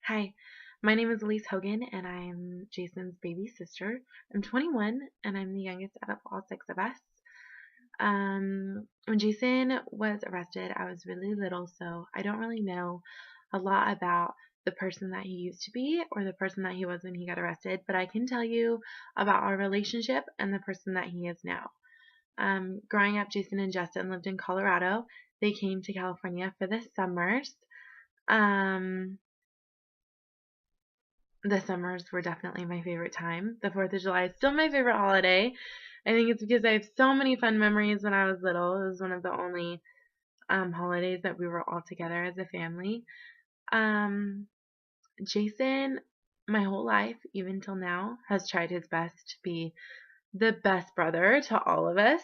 Hi, my name is Allyse Hogan, and I'm Jason's baby sister. I'm 21, and I'm the youngest out of all six of us. When Jason was arrested, I was really little, so I don't really know a lot about the person that he used to be or the person that he was when he got arrested, but I can tell you about our relationship and the person that he is now. Growing up, Jason and Justin lived in Colorado. They came to California for the summers. Um, The summers were definitely my favorite time. The 4th of July is still my favorite holiday. I think it's because I have so many fun memories when I was little. It was one of the only holidays that we were all together as a family. Um, Jason, my whole life, even till now, has tried his best to be the best brother to all of us.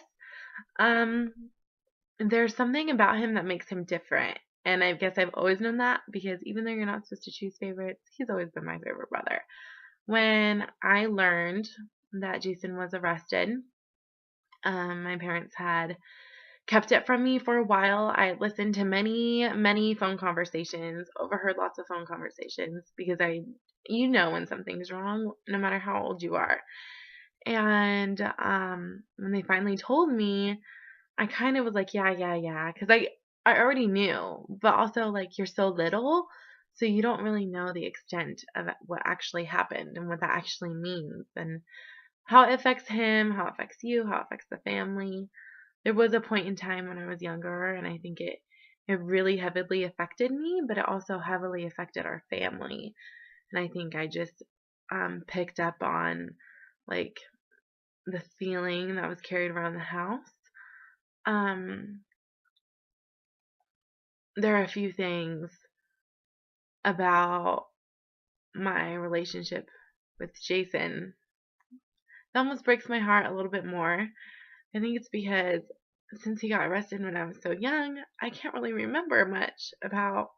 Um, there's something about him that makes him different. And I guess I've always known that because even though you're not supposed to choose favorites, he's always been my favorite brother. When I learned that Jason was arrested, my parents had kept it from me for a while. I listened to many phone conversations, overheard lots of phone conversations because you know when something's wrong, no matter how old you are. And when they finally told me, I kind of was like, yeah, because I already knew, but also like you're so little, so you don't really know the extent of what actually happened and what that actually means and how it affects him, how it affects you, how it affects the family. There was a point in time when I was younger, and I think it really heavily affected me, but it also heavily affected our family. And I think I just picked up on like the feeling that was carried around the house. Um, there are a few things about my relationship with Jason that almost breaks my heart a little bit more. I think it's because since he got arrested when I was so young, I can't really remember much about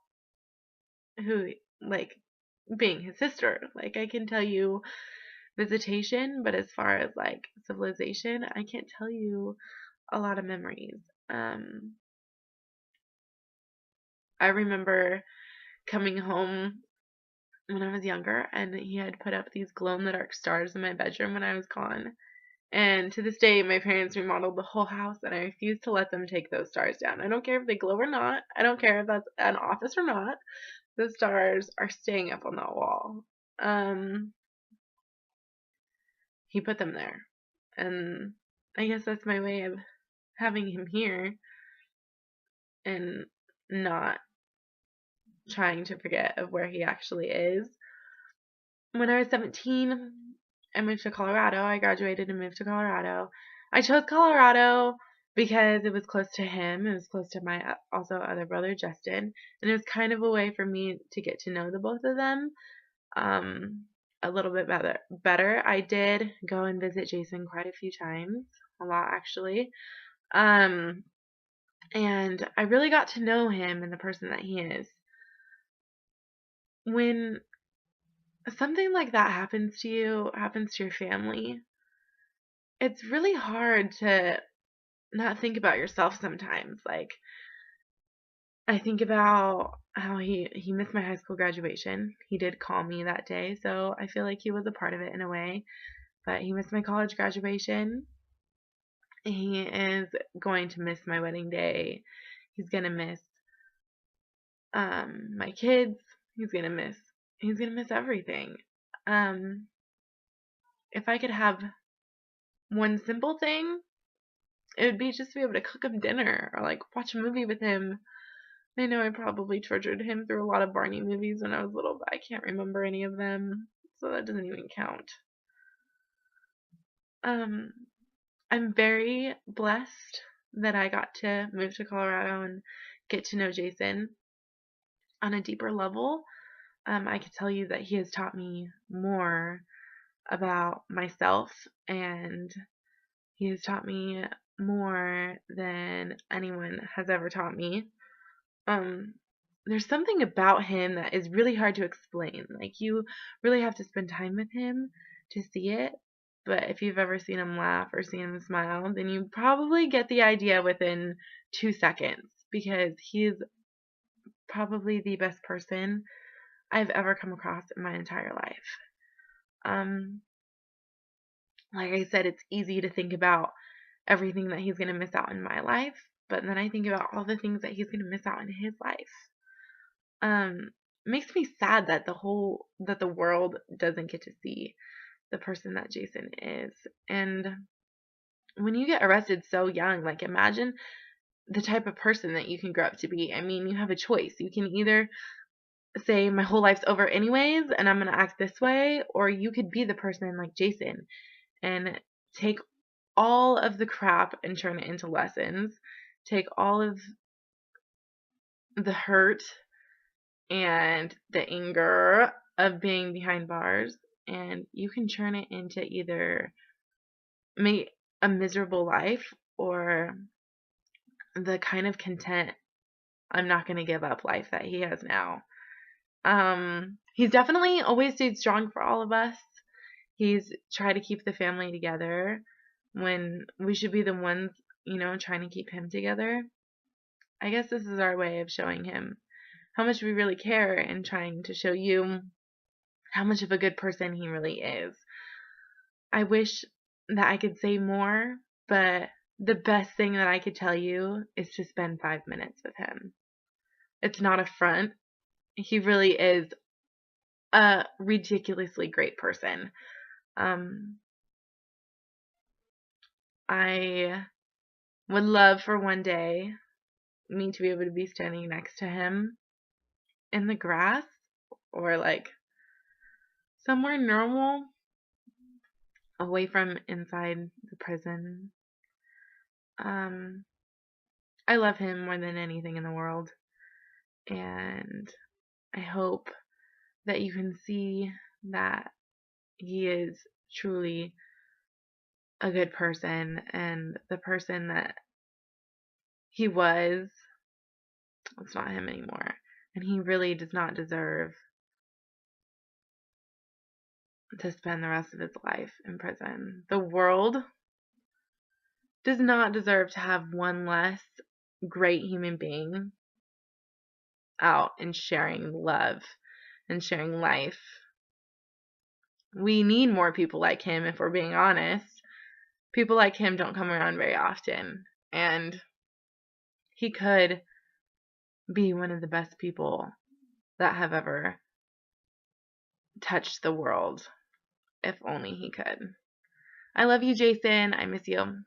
who, like, being his sister. Like, I can tell you visitation, but as far as like civilization, I can't tell you a lot of memories. Um, I remember coming home when I was younger, and he had put up these glow in the dark stars in my bedroom when I was gone. And to this day, my parents remodeled the whole house, and I refuse to let them take those stars down. I don't care if they glow or not. I don't care if that's an office or not. The stars are staying up on that wall. Um, he put them there, and I guess that's my way of having him here and not trying to forget of where he actually is. When I was 17, I moved to Colorado. I graduated and moved to Colorado. I chose Colorado because it was close to him. It was close to my also other brother, Justin. And it was kind of a way for me to get to know the both of them um, a little bit better. I did go and visit Jason quite a few times, a lot actually. Um, and I really got to know him and the person that he is. When something like that happens to you, happens to your family, it's really hard to not think about yourself sometimes. Like, I think about how he missed my high school graduation. He did call me that day, so I feel like he was a part of it in a way. But he missed my college graduation. He is going to miss my wedding day. He's gonna miss my kids. He's gonna miss everything. Um, if I could have one simple thing, it would be just to be able to cook him dinner or like watch a movie with him. I know I probably tortured him through a lot of Barney movies when I was little, but I can't remember any of them, so that doesn't even count. Um, I'm very blessed that I got to move to Colorado and get to know Jason on a deeper level. I could tell you that he has taught me more about myself, and he has taught me more than anyone has ever taught me. Um, there's something about him that is really hard to explain. Like, you really have to spend time with him to see it. But if you've ever seen him laugh or seen him smile, then you probably get the idea within 2 seconds because he's probably the best person I've ever come across in my entire life. Like I said, it's easy to think about everything that he's going to miss out in my life, but then I think about all the things that he's going to miss out in his life. Makes me sad that the world doesn't get to see the person that Jason is. And when you get arrested so young, like imagine the type of person that you can grow up to be. I mean, you have a choice. You can either say my whole life's over anyways and I'm going to act this way, or you could be the person like Jason and take all of the crap and turn it into lessons. Take all of the hurt and the anger of being behind bars, and you can turn it into either make a miserable life or the kind of content, I'm not going to give up life that he has now. He's definitely always stayed strong for all of us. He's tried to keep the family together when we should be the ones, trying to keep him together. I guess this is our way of showing him how much we really care and trying to show you how much of a good person he really is. I wish that I could say more, but the best thing that I could tell you is to spend 5 minutes with him. It's not a front. He really is a ridiculously great person. I would love for one day me to be able to be standing next to him in the grass or like somewhere normal away from inside the prison. I love him more than anything in the world, and I hope that you can see that he is truly a good person, and the person that he was, it's not him anymore, and he really does not deserve to spend the rest of his life in prison. The world does not deserve to have one less great human being out and sharing love and sharing life. We need more people like him, if we're being honest. People like him don't come around very often, and he could be one of the best people that have ever touched the world, if only he could. I love you, Jason. I miss you.